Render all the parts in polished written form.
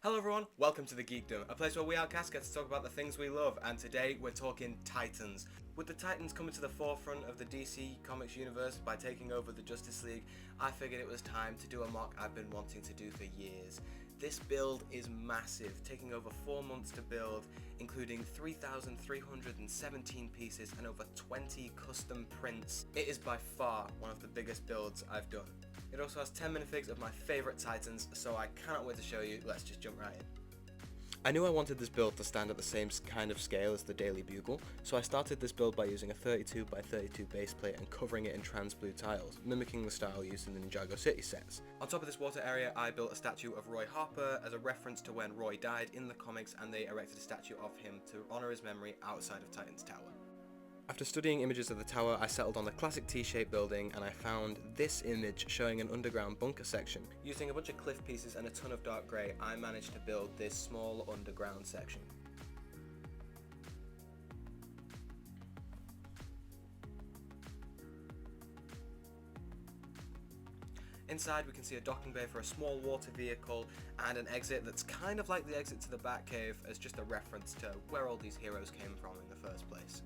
Hello everyone, welcome to the Geekdom, a place where we outcasts get to talk about the things we love, and today we're talking Titans. With the Titans coming to the forefront of the DC Comics universe by taking over the Justice League, I figured it was time to do a mock I've been wanting to do for years. This build is massive, taking over 4 months to build, including 3,317 pieces and over 20 custom prints. It is by far one of the biggest builds I've done. It also has 10 minifigs of my favourite Titans, so I cannot wait to show you. Let's just jump right in. I knew I wanted this build to stand at the same kind of scale as the Daily Bugle, so I started this build by using a 32 by 32 base plate and covering it in trans blue tiles, mimicking the style used in the Ninjago City sets. On top of this water area, I built a statue of Roy Harper as a reference to when Roy died in the comics, and they erected a statue of him to honour his memory outside of Titan's Tower. After studying images of the tower, I settled on the classic T-shaped building, and I found this image showing an underground bunker section. Using a bunch of cliff pieces and a ton of dark grey, I managed to build this small underground section. Inside we can see a docking bay for a small water vehicle and an exit that's kind of like the exit to the Batcave, as just a reference to where all these heroes came from in the first place.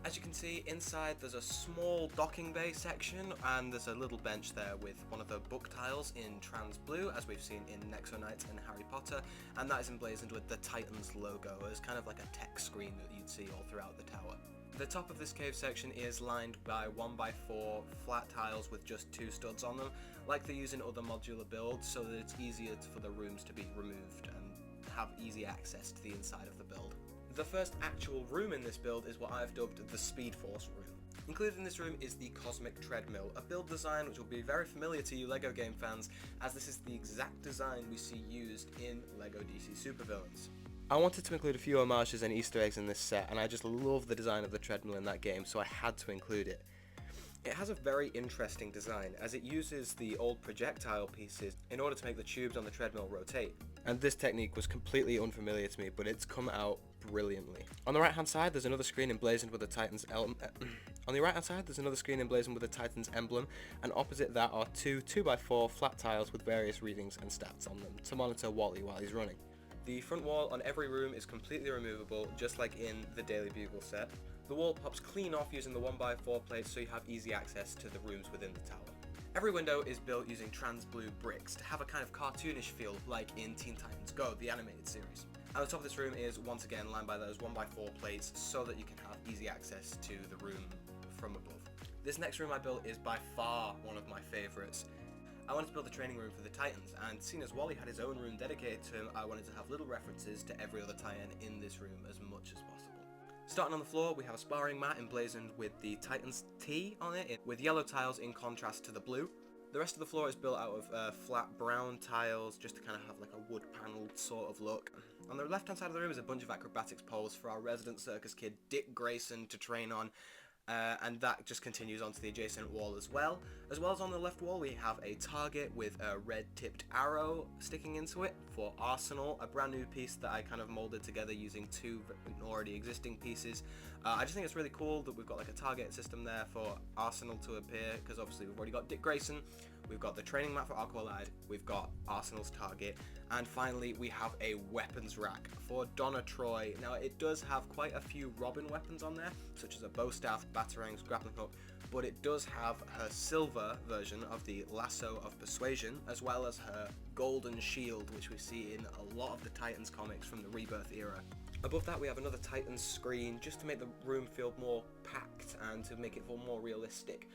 As you can see, inside there's a small docking bay section, and there's a little bench there with one of the book tiles in trans blue, as we've seen in Nexo Knights and Harry Potter, and that is emblazoned with the Titans logo as kind of like a text screen that you'd see all throughout the tower. The top of this cave section is lined by 1x4 flat tiles with just 2 studs on them, like they use in other modular builds, so that it's easier for the rooms to be removed and have easy access to the inside of the build. The first actual room in this build is what I've dubbed the Speed Force room. Included in this room is the Cosmic Treadmill, a build design which will be very familiar to you LEGO game fans, as this is the exact design we see used in LEGO DC Supervillains. I wanted to include a few homages and Easter eggs in this set, and I just love the design of the treadmill in that game, so I had to include it. It has a very interesting design, as it uses the old projectile pieces in order to make the tubes on the treadmill rotate. And this technique was completely unfamiliar to me, but it's come out brilliantly. On the right hand side there's another screen emblazoned with the Titans emblem, and opposite that are two 2x4 flat tiles with various readings and stats on them to monitor Wally while he's running. The front wall on every room is completely removable, just like in the Daily Bugle set. The wall pops clean off using the 1x4 plates, so you have easy access to the rooms within the tower. Every window is built using trans blue bricks to have a kind of cartoonish feel, like in Teen Titans Go, the animated series. And the top of this room is once again lined by those 1x4 plates, so that you can have easy access to the room from above. This next room I built is by far one of my favourites. I wanted to build a training room for the Titans, and seeing as Wally had his own room dedicated to him, I wanted to have little references to every other tie-in in this room as much as possible. Starting on the floor, we have a sparring mat emblazoned with the Titans T on it, with yellow tiles in contrast to the blue. The rest of the floor is built out of flat brown tiles, just to kind of have like a wood panelled sort of look. On the left hand side of the room is a bunch of acrobatics poles for our resident circus kid Dick Grayson to train on. And that just continues onto the adjacent wall as well. As well as on the left wall we have a target with a red tipped arrow sticking into it for Arsenal, a brand new piece that I kind of molded together using 2 already existing pieces. I just think it's really cool that we've got like a target system there for Arsenal to appear, because obviously we've already got Dick Grayson, we've got the training mat for Aqualad, we've got Arsenal's target, and finally we have a weapons rack for Donna Troy. Now it does have quite a few Robin weapons on there, such as a bow staff, batarangs, grappling hook, but it does have her silver version of the Lasso of Persuasion, as well as her golden shield, which we see in a lot of the Titans comics from the Rebirth era. Above that we have another Titans screen, just to make the room feel more packed and to make it feel more realistic.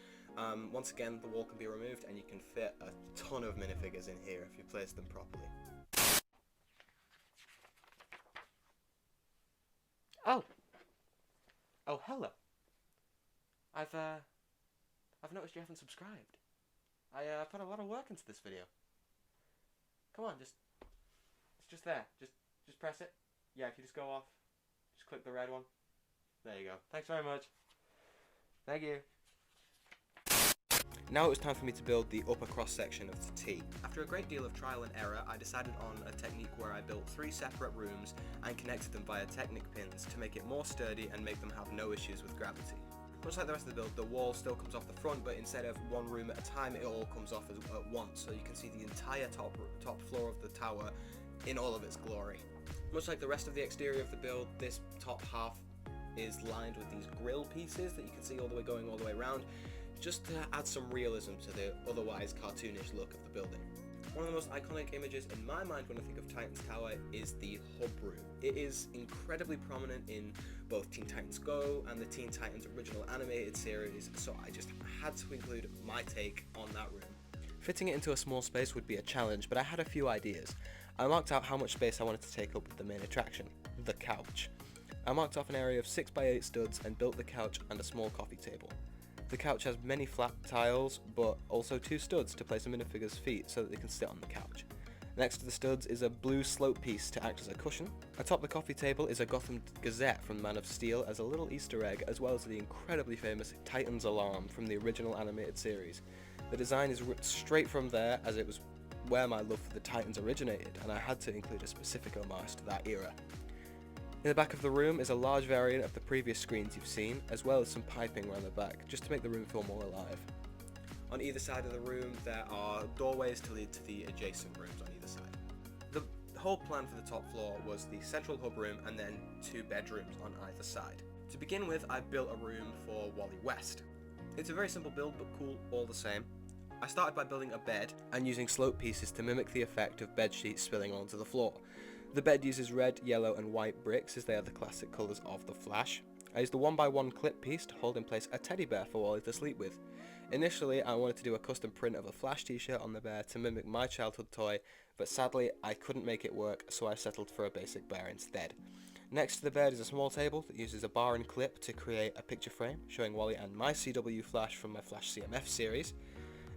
Once again, the wall can be removed and you can fit a ton of minifigures in here if you place them properly. Oh, hello. I've noticed you haven't subscribed. I put a lot of work into this video. Come on, it's just there. Just press it. Yeah, if you just go off, just click the red one. There you go. Thanks very much. Thank you. Now it was time for me to build the upper cross section of the T. After a great deal of trial and error, I decided on a technique where I built 3 separate rooms and connected them via Technic pins to make it more sturdy and make them have no issues with gravity. Much like the rest of the build, the wall still comes off the front, but instead of one room at a time, it all comes off at once, so you can see the entire top floor of the tower in all of its glory. Much like the rest of the exterior of the build, this top half is lined with these grill pieces that you can see all the way around, just to add some realism to the otherwise cartoonish look of the building. One of the most iconic images in my mind when I think of Titans Tower is the hub room. It is incredibly prominent in both Teen Titans Go and the Teen Titans original animated series, so I just had to include my take on that room. Fitting it into a small space would be a challenge, but I had a few ideas. I marked out how much space I wanted to take up with the main attraction, the couch. I marked off an area of 6x8 studs and built the couch and a small coffee table. The couch has many flat tiles, but also 2 studs to place a minifigure's feet so that they can sit on the couch. Next to the studs is a blue slope piece to act as a cushion. Atop the coffee table is a Gotham Gazette from Man of Steel as a little Easter egg, as well as the incredibly famous Titans alarm from the original animated series. The design is ripped straight from there, as it was where my love for the Titans originated, and I had to include a specific homage to that era. In the back of the room is a large variant of the previous screens you've seen, as well as some piping around the back, just to make the room feel more alive. On either side of the room there are doorways to lead to the adjacent rooms on either side. The whole plan for the top floor was the central hub room and then 2 bedrooms on either side. To begin with, I built a room for Wally West. It's a very simple build, but cool all the same. I started by building a bed and using slope pieces to mimic the effect of bed sheets spilling onto the floor. The bed uses red, yellow and white bricks as they are the classic colours of the Flash. I used the 1x1 clip piece to hold in place a teddy bear for Wally to sleep with. Initially I wanted to do a custom print of a Flash t-shirt on the bear to mimic my childhood toy, but sadly I couldn't make it work, so I settled for a basic bear instead. Next to the bed is a small table that uses a bar and clip to create a picture frame showing Wally and my CW Flash from my Flash CMF series.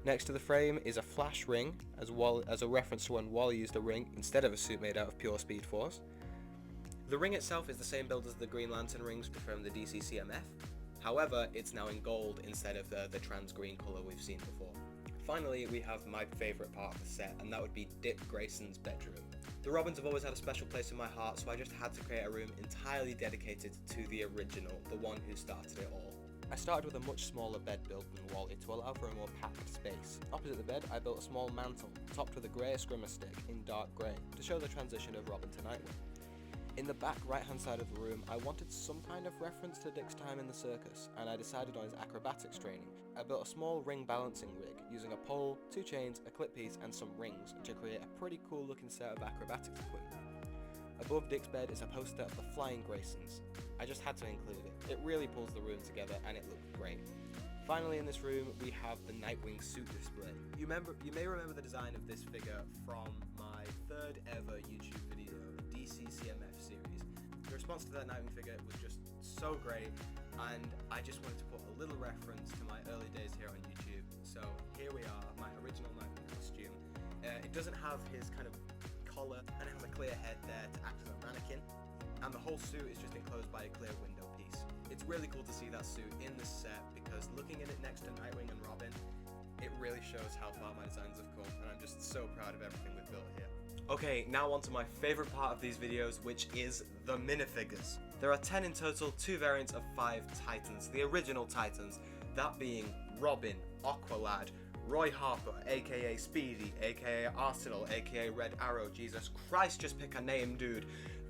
Next to the frame is a Flash ring, as a reference to when Wally used a ring instead of a suit made out of pure Speed Force. The ring itself is the same build as the Green Lantern rings from the DC CMF, however it's now in gold instead of the trans green colour we've seen before. Finally, we have my favourite part of the set, and that would be Dick Grayson's bedroom. The Robins have always had a special place in my heart, so I just had to create a room entirely dedicated to the original, the one who started it all. I started with a much smaller bed build than Wally to allow for a more packed space. Opposite the bed, I built a small mantle, topped with a grey Eskrima stick in dark grey, to show the transition of Robin to Nightwing. In the back right hand side of the room, I wanted some kind of reference to Dick's time in the circus, and I decided on his acrobatics training. I built a small ring balancing rig, using a pole, 2 chains, a clip piece and some rings, to create a pretty cool looking set of acrobatics equipment. Above Dick's bed is a poster of the Flying Graysons. I just had to include it. It really pulls the room together and it looked great. Finally in this room we have the Nightwing suit display. You may remember the design of this figure from my 3rd ever YouTube video, DC CMF series. The response to that Nightwing figure was just so great, and I just wanted to put a little reference to my early days here on YouTube. So here we are, my original Nightwing costume. It doesn't have his kind of collar, and it has a clear head there to act as a mannequin, and the whole suit is just enclosed by a clear window piece. It's really cool to see that suit in this set, because looking at it next to Nightwing and Robin, it really shows how far my designs have come, and I'm just so proud of everything we've built here. Okay, now on to my favourite part of these videos, which is the minifigures. There are 10 in total, 2 variants of 5 Titans, the original Titans, that being Robin, Aqualad, Roy Harper, aka Speedy, aka Arsenal, aka Red Arrow, Jesus Christ, just pick a name, dude,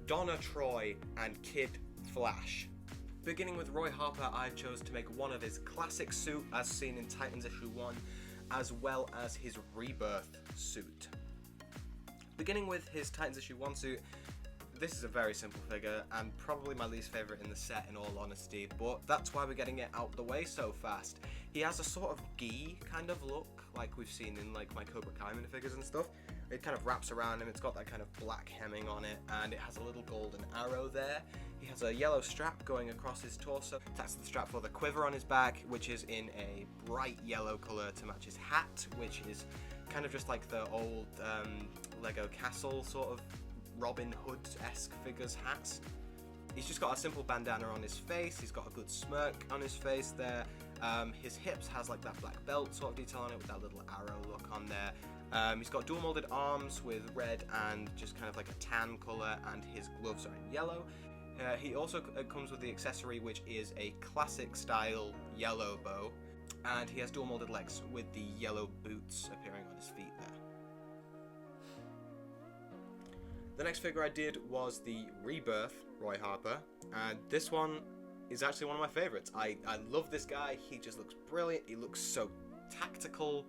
Donna Troy, and Kid Flash. Beginning with Roy Harper, I chose to make one of his classic suit as seen in Titans issue 1, as well as his rebirth suit. Beginning with his Titans issue 1 suit, this is a very simple figure and probably my least favourite in the set in all honesty, but that's why we're getting it out the way so fast. He has a sort of gi kind of look like we've seen in like my Cobra Kai minifigures and stuff. It kind of wraps around him, it's got that kind of black hemming on it, and it has a little golden arrow there. He has a yellow strap going across his torso. That's the strap for the quiver on his back, which is in a bright yellow colour to match his hat, which is kind of just like the old Lego castle sort of Robin Hood-esque figures hats. He's just got a simple bandana on his face, he's got a good smirk on his face there. His hips has like that black belt sort of detail on it with that little arrow look on there. He's got dual molded arms with red and just kind of like a tan colour, and his gloves are in yellow. He also comes with the accessory, which is a classic style yellow bow, and he has dual molded legs with the yellow boots appearing on his feet there. The next figure I did was the Rebirth Roy Harper, and this one is actually one of my favorites. I love this guy. He just looks brilliant. He looks so tactical,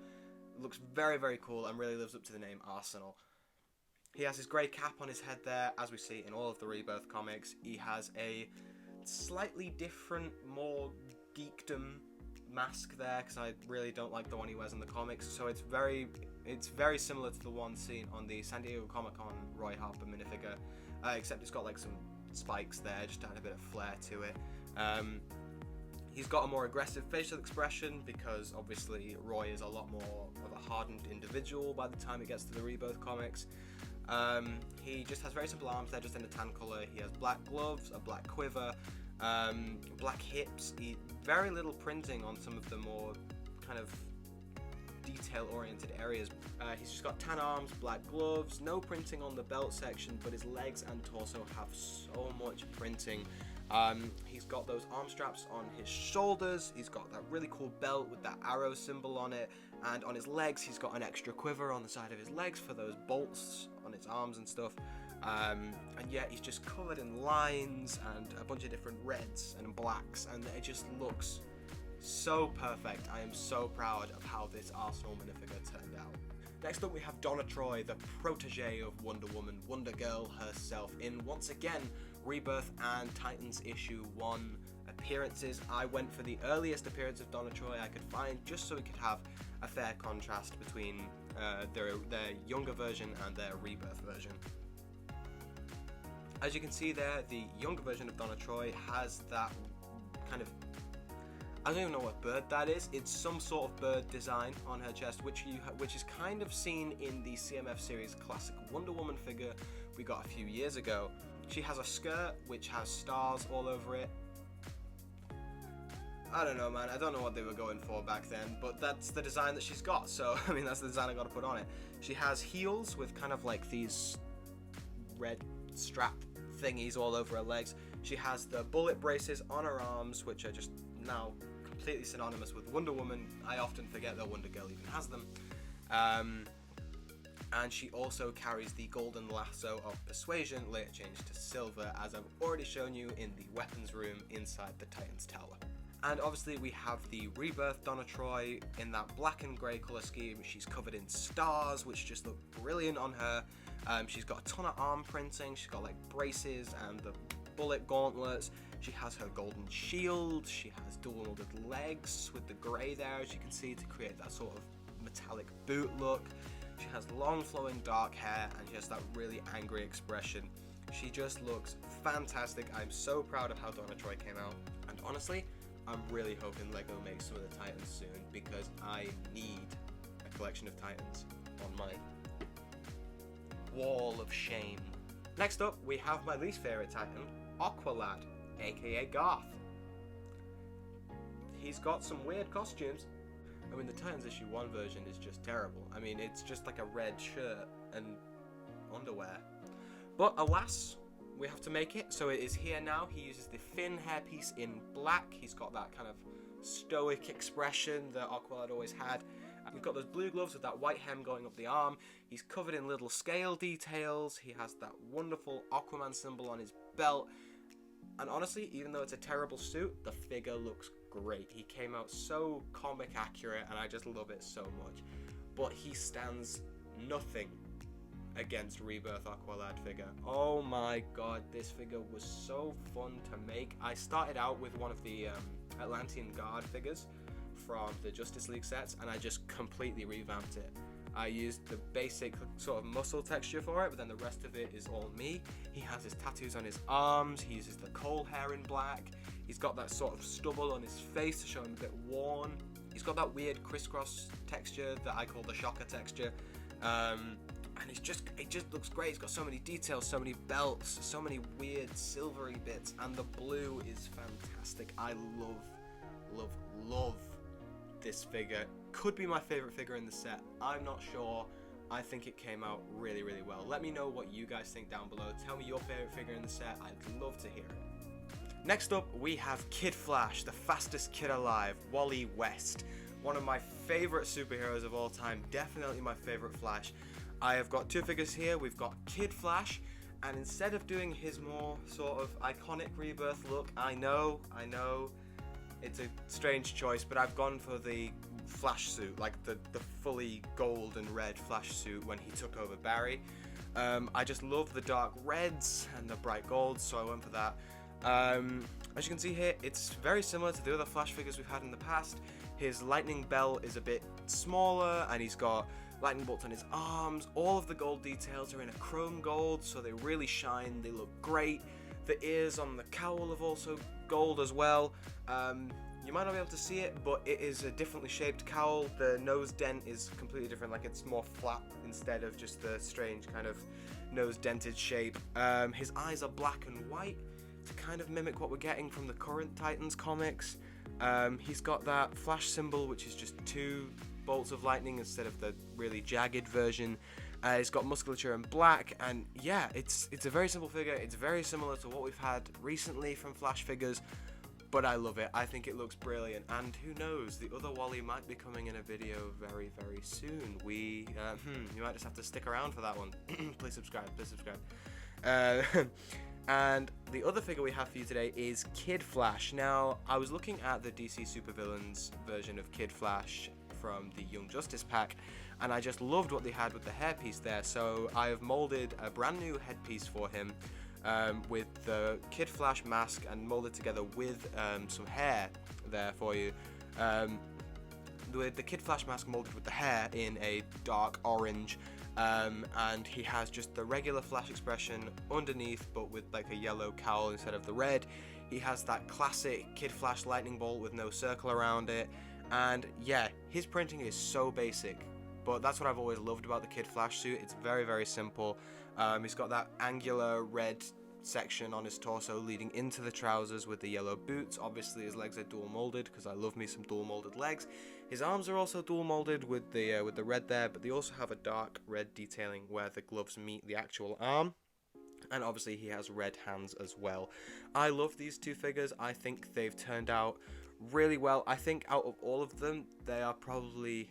looks very, very cool, and really lives up to the name Arsenal. He has his grey cap on his head there, as we see in all of the Rebirth comics. He has a slightly different, more geekdom mask there, because I really don't like the one he wears in the comics. So it's very similar to the one seen on the San Diego Comic-Con Roy Harper minifigure, except it's got like some spikes there, just to add a bit of flair to it. He's got a more aggressive facial expression because obviously Roy is a lot more of a hardened individual by the time it gets to the Rebirth comics. He just has very simple arms, they're just in a tan colour. He has black gloves, a black quiver, black hips, very little printing on some of the more kind of detail-oriented areas. He's just got tan arms, black gloves, no printing on the belt section, but his legs and torso have so much printing. He's got those arm straps on his shoulders, he's got that really cool belt with that arrow symbol on it, and on his legs he's got an extra quiver on the side of his legs for those bolts on his arms and stuff. And yet he's just covered in lines and a bunch of different reds and blacks, and it just looks so perfect. I am so proud of how this Arsenal minifigure turned out. Next up we have Donna Troy, the protege of Wonder Woman, Wonder Girl herself, in once again Rebirth and Titans issue 1 appearances. I went for the earliest appearance of Donna Troy I could find, just so we could have a fair contrast between their younger version and their Rebirth version. As you can see there, the younger version of Donna Troy has that kind of, I don't even know what bird that is. It's some sort of bird design on her chest, which is kind of seen in the CMF series classic Wonder Woman figure we got a few years ago. She has a skirt which has stars all over it. I don't know, man. I don't know what they were going for back then, but that's the design that she's got. So, I mean, that's the design I got to put on it. She has heels with kind of like these red strap thingies all over her legs. She has the bullet braces on her arms, which are just now completely synonymous with Wonder Woman. I often forget that Wonder Girl even has them. And she also carries the golden lasso of persuasion, later changed to silver, as I've already shown you in the weapons room inside the Titans Tower. And obviously we have the Rebirth Donna Troy in that black and grey colour scheme. She's covered in stars, which just look brilliant on her. She's got a ton of arm printing, she's got like braces and the bullet gauntlets. She has her golden shield, she has dual molded legs with the grey there, as you can see, to create that sort of metallic boot look. She has long flowing dark hair, and she has that really angry expression. She just looks fantastic. I'm so proud of how Donna Troy came out, and honestly, I'm really hoping LEGO makes some of the Titans soon, because I need a collection of Titans on my wall of shame. Next up, we have my least favourite Titan, Aqualad, aka Garth. He's got some weird costumes. I mean, the Titans issue 1 version is just terrible. I mean, it's just like a red shirt and underwear. But alas, we have to make it, so it is here now. He uses the Finn hairpiece in black. He's got that kind of stoic expression that Aqualad always had. You've got those blue gloves with that white hem going up the arm. He's covered in little scale details. He has that wonderful Aquaman symbol on his belt. And honestly, even though it's a terrible suit, the figure looks great. He came out so comic accurate, and I just love it so much. But he stands nothing against Rebirth Aqualad figure. Oh my god, this figure was so fun to make. I started out with one of the Atlantean Guard figures from the Justice League sets, and I just completely revamped it. I used the basic sort of muscle texture for it, but then the rest of it is all me. He has his tattoos on his arms, he uses the coal hair in black, he's got that sort of stubble on his face to show him a bit worn. He's got that weird crisscross texture that I call the shocker texture. And it just looks great. He's got so many details, so many belts, so many weird silvery bits, and the blue is fantastic. I love this figure. Could be my favorite figure in the set. I'm not sure. I think it came out really, really well. Let me know what you guys think down below. Tell me your favorite figure in the set. I'd love to hear it. Next up, we have Kid Flash, the fastest kid alive, Wally West. One of my favorite superheroes of all time. Definitely my favorite Flash. I have got two figures here. We've got Kid Flash, And instead of doing his more sort of iconic Rebirth look, I know, it's a strange choice, but I've gone for the Flash suit, like the fully gold and red Flash suit when he took over Barry. I just love the dark reds and the bright golds, so I went for that. As you can see here, it's very similar to the other Flash figures we've had in the past. His lightning belt is a bit smaller, and he's got lightning bolts on his arms. All of the gold details are in a chrome gold, so they really shine, they look great. The ears on the cowl have also gold as well. You might not be able to see it, but it is a differently shaped cowl. The nose dent is completely different, like it's more flat instead of just the strange kind of nose dented shape. His eyes are black and white to kind of mimic what we're getting from the current Titans comics. He's got that Flash symbol, which is just 2 bolts of lightning instead of the really jagged version. He's got musculature in black, and yeah, it's a very simple figure. It's very similar to what we've had recently from Flash figures, but I love it. I think it looks brilliant, and who knows, the other Wally might be coming in a video very, very soon. You might just have to stick around for that one. Please subscribe, please subscribe. And the other figure we have for you today is Kid Flash. Now, I was looking at the DC Supervillains version of Kid Flash from the Young Justice pack, and I just loved what they had with the hairpiece there, so I have molded a brand new headpiece for him with the Kid Flash mask and molded together with some hair there for you. With the Kid Flash mask molded with the hair in a dark orange, and he has just the regular Flash expression underneath, but with like a yellow cowl instead of the red. He has that classic Kid Flash lightning bolt with no circle around it, and yeah, his printing is so basic, but that's what I've always loved about the Kid Flash suit. It's very, very simple. He's got that angular red section on his torso leading into the trousers with the yellow boots. Obviously his legs are dual molded because I love me some dual molded legs. His arms are also dual molded with the red there, but they also have a dark red detailing where the gloves meet the actual arm. And obviously he has red hands as well. I love these 2 figures. I think they've turned out really well. I think out of all of them, they are probably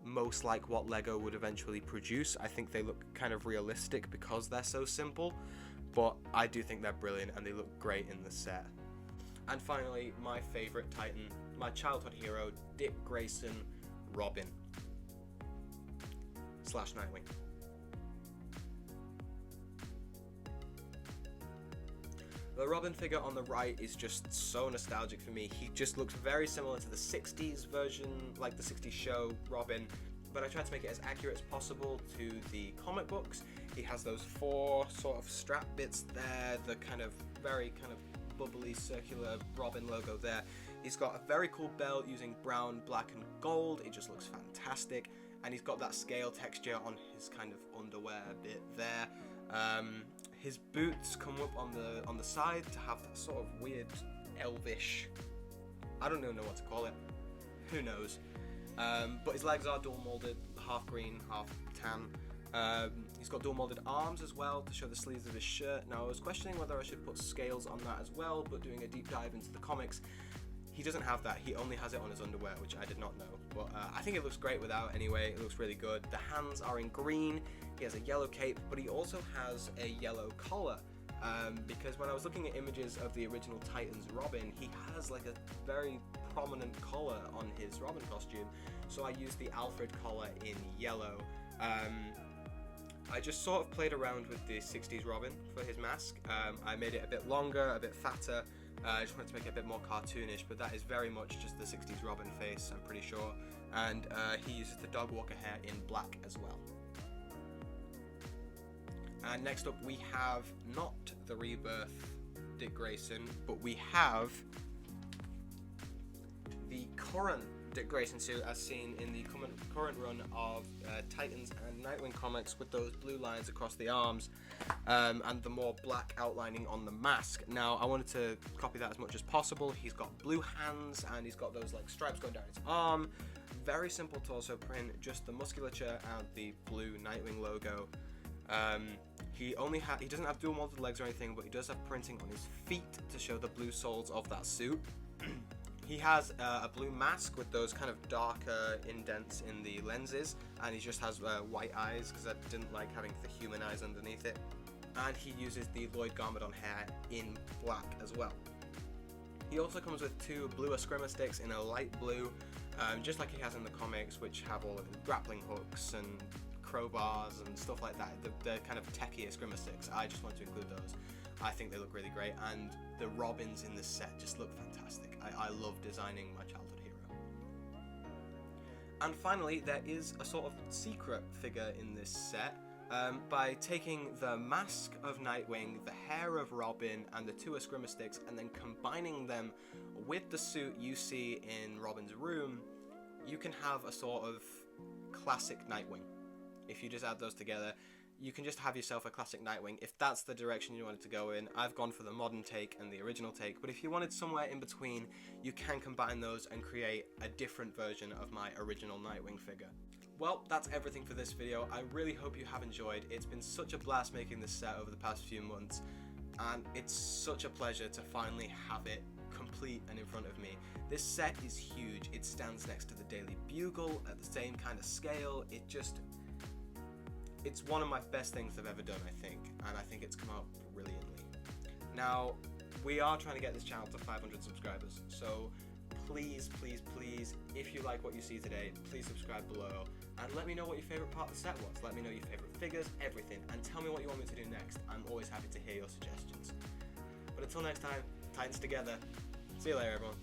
most like what Lego would eventually produce. I think they look kind of realistic because they're so simple, but I do think they're brilliant and they look great in the set. And finally, my favorite Titan, my childhood hero, Dick Grayson, Robin / Nightwing. The Robin figure on the right is just so nostalgic for me. He just looks very similar to the 60s version, like the 60s show Robin, but I tried to make it as accurate as possible to the comic books. He has those 4 sort of strap bits there, the kind of very kind of bubbly circular Robin logo there. He's got a very cool belt using brown, black and gold. It just looks fantastic, and he's got that scale texture on his kind of underwear bit there. His boots come up on the side to have that sort of weird elvish, I don't even know what to call it, who knows, but his legs are dual molded, half green, half tan. He's got dual molded arms as well to show the sleeves of his shirt. Now I was questioning whether I should put scales on that as well, but doing a deep dive into the comics, he doesn't have that. He only has it on his underwear, which I did not know, but I think it looks great without anyway. It looks really good. The hands are in green. He has a yellow cape, but he also has a yellow collar, because when I was looking at images of the original Titans Robin, he has like a very prominent collar on his Robin costume, so I used the Alfred collar in yellow. I just sort of played around with the 60s Robin for his mask. I made it a bit longer, a bit fatter. I just wanted to make it a bit more cartoonish, but that is very much just the 60s Robin face, I'm pretty sure. And he uses the dog walker hair in black as well. And next up we have not the Rebirth Dick Grayson, but we have the current Dick Grayson suit as seen in the current run of Titans and Nightwing comics, with those blue lines across the arms and the more black outlining on the mask. Now I wanted to copy that as much as possible. He's got blue hands and he's got those like stripes going down his arm. Very simple torso print, just the musculature and the blue Nightwing logo. He doesn't have dual molded legs or anything, but he does have printing on his feet to show the blue soles of that suit. He has a blue mask with those kind of darker indents in the lenses, and he just has white eyes because I didn't like having the human eyes underneath it. and he uses the Lloyd Garmadon hair in black as well. He also comes with 2 blue Eskrima sticks in a light blue, just like he has in the comics, which have all of his grappling hooks and crowbars and stuff like that. The kind of techie Eskrima sticks. I just want to include those. I think they look really great, and the Robins in this set just look fantastic. I love designing my childhood hero. And finally, there is a sort of secret figure in this set. By taking the mask of Nightwing, the hair of Robin, and the 2 Eskrima sticks, and then combining them with the suit you see in Robin's room, you can have a sort of classic Nightwing. If you just add those together, you can just have yourself a classic Nightwing. If that's the direction you wanted to go in, I've gone for the modern take and the original take, but if you wanted somewhere in between, you can combine those and create a different version of my original Nightwing figure. Well, that's everything for this video. I really hope you have enjoyed. It's been such a blast making this set over the past few months, and it's such a pleasure to finally have it complete and in front of me. This set is huge. It stands next to the Daily Bugle at the same kind of scale. It's one of my best things I've ever done, I think, and I think it's come out brilliantly. Now, we are trying to get this channel to 500 subscribers, so please, please, please, if you like what you see today, please subscribe below, and let me know what your favourite part of the set was. Let me know your favourite figures, everything, and tell me what you want me to do next. I'm always happy to hear your suggestions. But until next time, Titans together. See you later, everyone.